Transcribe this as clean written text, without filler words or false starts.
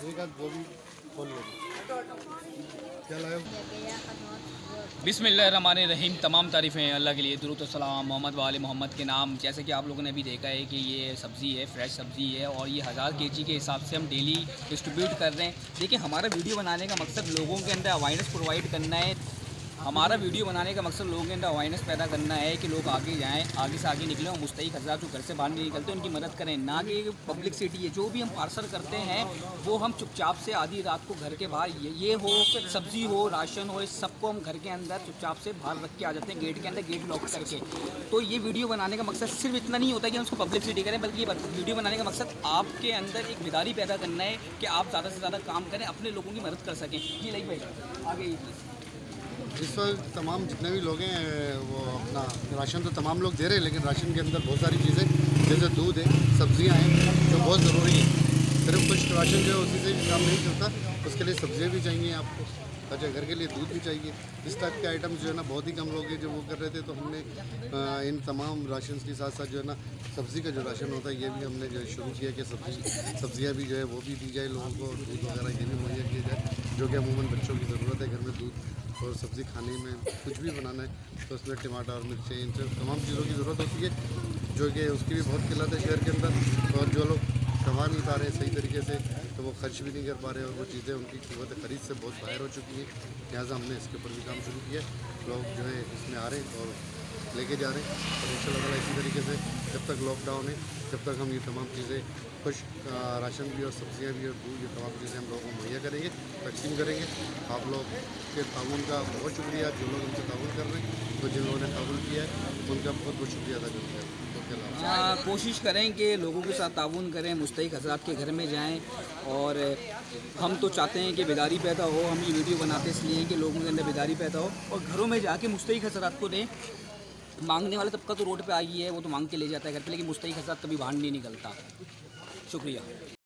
एक आध वो भी खोल लो। क्या लाए हो? बिस्मिल्लाहिर्रहमानिर्रहीम। तमाम तारीफ़ें अल्लाह के लिए, दुरूद व सलाम मोहम्मद वाले मोहम्मद के नाम। जैसे कि आप लोगों ने अभी देखा है कि ये सब्ज़ी है, फ्रेश सब्ज़ी है और ये 1000 केजी के हिसाब से हम डेली डिस्ट्रीब्यूट कर रहे हैं। देखिए, हमारा वीडियो बनाने का मकसद लोगों के अंदर अवेयरनेस प्रोवाइड करना है। हमारा वीडियो बनाने का मकसद लोगों के अंदर अवेयरनेस पैदा करना है कि लोग आगे जाएँ, आगे से आगे निकलें और मुस्तहिक हज़रात जो घर से बाहर नहीं निकलते उनकी मदद करें, ना कि पब्लिसिटी है। जो भी हम पार्सल करते हैं वो हम चुपचाप से आधी रात को घर के बाहर ये हो, सब्ज़ी हो, राशन हो, इस सबको हम घर के अंदर चुपचाप से बाहर रख के आ जाते हैं, गेट के अंदर, गेट लॉक करके। तो ये वीडियो बनाने का मकसद सिर्फ इतना नहीं होता कि हम उसको पब्लिसिटी करें, बल्कि ये वीडियो बनाने का मकसद आपके अंदर एक बेदारी पैदा करना है कि आप ज़्यादा से ज़्यादा काम करें, अपने लोगों की मदद कर सकें। जी लाइक भाई आगे। इस वक्त तमाम जितने भी लोग हैं वो अपना राशन तो तमाम लोग दे रहे हैं, लेकिन राशन के अंदर बहुत सारी चीज़ें जैसे दूध है, सब्जियां हैं जो बहुत ज़रूरी है। सिर्फ कुछ राशन जो है उसी से काम नहीं चलता, उसके लिए सब्जियां भी चाहिए आपको। अच्छा, घर के लिए दूध भी चाहिए। इस टाइप के आइटम जो है ना बहुत ही कम लोग हैं जो वो कर रहे थे, तो हमने इन तमाम राशन के साथ साथ जो है ना सब्ज़ी का जो राशन होता है ये भी हमने जो है शुरू किया कि सब्जियाँ भी जो है वो भी दी जाए लोगों को, दूध वगैरह ये भी मुहैया किया जाए, जो कि अमूमन बच्चों की ज़रूरत है घर में दूध और सब्ज़ी खाने में। कुछ भी बनाना है तो उसमें टमाटर और मिर्चें इन सब तमाम चीज़ों की ज़रूरत होती है, जो कि उसकी भी बहुत किल्लत है शहर के अंदर। और जो लोग कमा नहीं पा रहे सही तरीके से, तो वो खर्च भी नहीं कर पा रहे और वो चीज़ें उनकी कीमत ख़रीद से बहुत बाहर हो चुकी है। लिहाजा हमने इसके ऊपर भी काम शुरू किया। लोग जो है इसमें आ रहे हैं और लेके जा रहे हैं, और इंशाल्लाह ताला इसी तरीके से जब तक लॉकडाउन है जब तक हम ये तमाम चीज़ें कुछ राशन भी और सब्ज़ियाँ भी और दूध, ये तमाम चीज़ें हम लोगों को मुहैया करेंगे, तकसीम करेंगे। आप लोग के ताउन का बहुत शुक्रिया, जो लोग हमसे ताउन कर रहे हैं, तो जिन लोगों ने ताउन किया है उनका बहुत बहुत शुक्रिया अदा करते हैं। कोशिश करें कि लोगों के साथ ताउन करें, मुस्तहिक हज़रात के घर में जाएं। और हम तो चाहते हैं कि बेदारी पैदा हो। हम ये वीडियो बनाते इसलिए हैं कि लोगों के अंदर बेदारी पैदा हो और घरों में जाके मुस्तहिक हज़रात को दें। मांगने वाला तबका तो रोड पे आ गई है, वो तो मांग के ले जाता है घर पे, लेकिन मुस्तहिक हज़रात कभी बाहर नहीं निकलता। शुक्रिया।